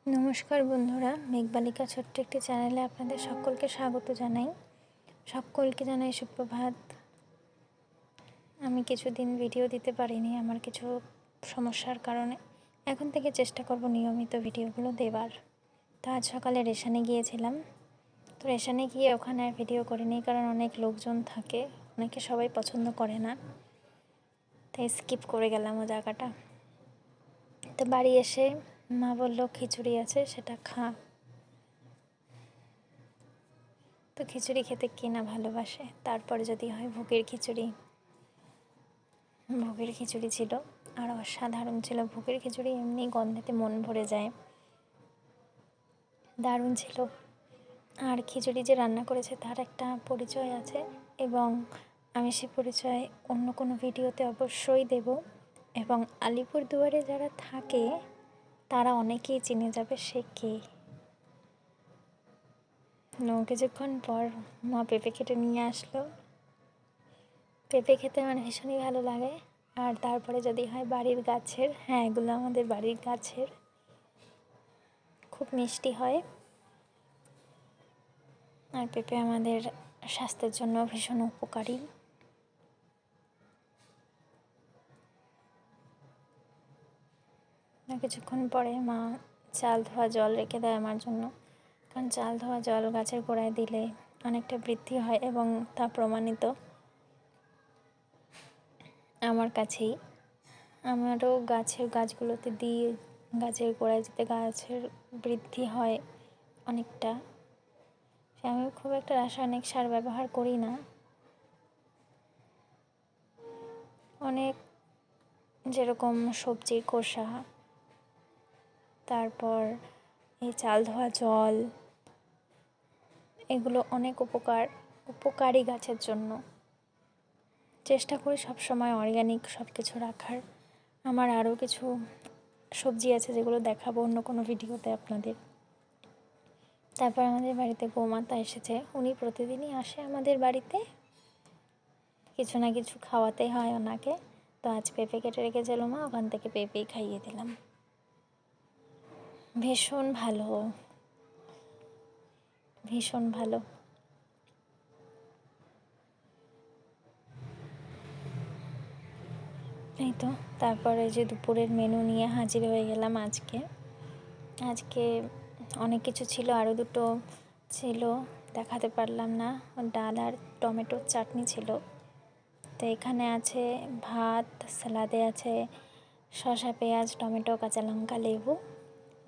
নমস্কার বন্ধুরা, মেঘবালিকা ছোট্ট একটি চ্যানেলে আপনাদের সকলকে স্বাগত জানাই। সকলকে জানাই সুপ্রভাত। আমি কিছুদিন ভিডিও দিতে পারিনি আমার কিছু সমস্যার কারণে। এখন থেকে চেষ্টা করব নিয়মিত ভিডিওগুলো দেওয়ার। তো আজ সকালে রেশনে গিয়েছিলাম। তো রেশনে গিয়ে ওখানে আর ভিডিও করিনি, কারণ অনেক লোকজন থাকে, অনেকে সবাই পছন্দ করে না, তাই স্কিপ করে গেলাম ও জায়গাটা। তো বাড়ি এসে মা বলল খিচুড়ি আছে, সেটা খা। তো খিচুড়ি খেতে কে না ভালোবাসে। তারপরে যদি হয় ভোগের খিচুড়ি, ভোগের খিচুড়ি ছিল আর অসাধারণ ছিল। ভোগের খিচুড়ি এমনি গন্ধেতে মন ভরে যায়, দারুণ ছিল। আর খিচুড়ি যে রান্না করেছে তার একটা পরিচয় আছে, এবং আমি সে পরিচয় অন্য কোনো ভিডিওতে অবশ্যই দেব। এবং আলিপুরদুয়ারে যারা থাকে তারা অনেকেই চিনে যাবে সে কে। কিছুক্ষণ পর মা পেঁপে কেটে নিয়ে আসলো। পেঁপে খেতে আমার ভীষণই ভালো লাগে। আর তারপরে যদি হয় বাড়ির গাছের, এগুলো আমাদের বাড়ির গাছের, খুব মিষ্টি হয়। আর পেঁপে আমাদের স্বাস্থ্যের জন্য ভীষণ উপকারী। কিছুক্ষণ পরে মা চাল ধোয়া জল রেখে দেয় আমার জন্য, কারণ চাল ধোয়া জল গাছের গোড়ায় দিলে অনেকটা বৃদ্ধি হয়, এবং তা প্রমাণিত আমার কাছেই। আমারও গাছগুলোতে দিয়ে গাছের গোড়ায় যেতে গাছের বৃদ্ধি হয় অনেকটা। আমি খুব একটা রাসায়নিক সার ব্যবহার করি না। অনেক, যেরকম সবজির খোসা, তারপর এই চাল ধোয়া জল, এগুলো অনেক উপকারী গাছের জন্য। চেষ্টা করি সবসময় অর্গ্যানিক সব কিছু রাখার। আমার আরও কিছু সবজি আছে যেগুলো দেখাবো অন্য কোনো ভিডিওতে আপনাদের। তারপর আমাদের বাড়িতে গোমাতা এসেছে, উনি প্রতিদিনই আসে আমাদের বাড়িতে, কিছু না কিছু খাওয়াতে হয় ওনাকে। তো আজ পেঁপে কেটে রেখেছিল মা, ওখান থেকে পেঁপেই খাইয়ে দিলাম। ভীষণ ভালো, ভীষণ ভালো। এই তো, তারপরে যে দুপুরের মেনু নিয়ে হাজির হয়ে গেলাম। আজকে অনেক কিছু ছিল, আরও দুটো ছিল দেখাতে পারলাম না। ডাল আর টমেটোর চাটনি ছিল। তো এখানে আছে ভাত, সালাদে আছে শসা, পেঁয়াজ, টমেটো, কাঁচা লঙ্কা, লেবু,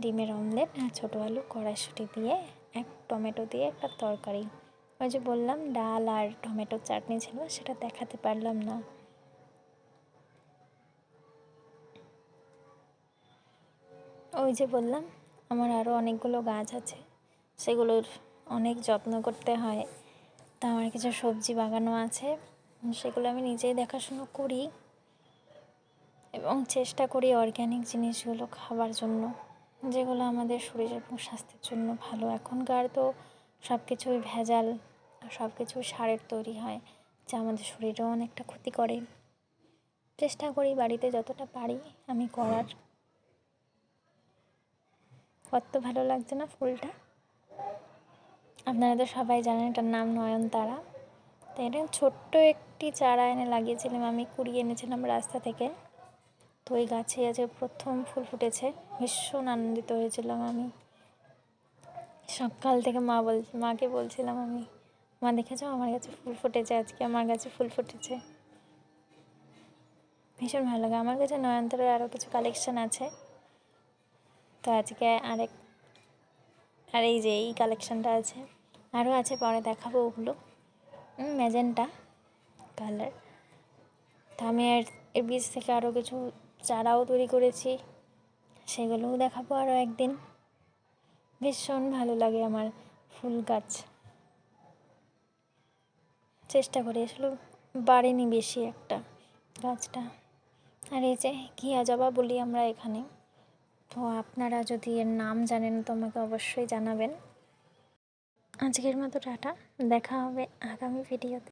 ডিমের অমলেট আর ছোটো আলু কড়াইশুঁটি দিয়ে, এক টমেটো দিয়ে একটা তরকারি। ওই যে বললাম ডাল আর টমেটোর চাটনি ছিল, সেটা দেখাতে পারলাম না। ওই যে বললাম আমার আরও অনেকগুলো গাছ আছে, সেগুলোর অনেক যত্ন করতে হয়। তা আমার কিছু সবজি বাগানও আছে, সেগুলো আমি নিজেই দেখাশুনো করি, এবং চেষ্টা করি অর্গ্যানিক জিনিসগুলো খাবার জন্য, যেগুলো আমাদের শরীর এবং স্বাস্থ্যের জন্য ভালো। এখনকার তো সব কিছুই ভেজাল, সব কিছু সারের তৈরি হয়, যা আমাদের শরীরেও অনেকটা ক্ষতি করে। চেষ্টা করি বাড়িতে যতটা পারি আমি করার। কত ভালো লাগছে না ফুলটা! আপনারা তো সবাই জানেন এটার নাম নয়নতারা। তো এটা ছোট্ট একটি চারা এনে লাগিয়েছিলাম আমি, কুড়িয়ে এনেছিলাম রাস্তা থেকে। তো ওই গাছে আজ প্রথম ফুল ফুটেছে, ভীষণ আনন্দিত হয়েছিলাম আমি। সকাল থেকে মাকে বলছিলাম আমি, মা দেখেছো আমার গাছে ফুল ফুটেছে, আজকে আমার গাছে ফুল ফুটেছে। ভীষণ ভালো লাগে। আমার কাছে নয়নতারার আরও কিছু কালেকশান আছে। তো আজকে আর এই যে এই কালেকশানটা আছে, আরও আছে, পরে দেখাবো ওগুলো। Magenta colour. তা আমি এর বীজ থেকে আরও কিছু চারাও তৈরি করেছি, সেগুলোও দেখাবো আরও একদিন। ভীষণ ভালো লাগে আমার ফুল গাছ। চেষ্টা করি, আসলে বাড়েনি বেশি একটা গাছটা। আর এই যে ঘিয়া জবা বলি আমরা এখানে। তো আপনারা যদি এর নাম জানেন তো আমাকে অবশ্যই জানাবেন। আজকের মতো টাটা, দেখা হবে আগামী ভিডিওতে।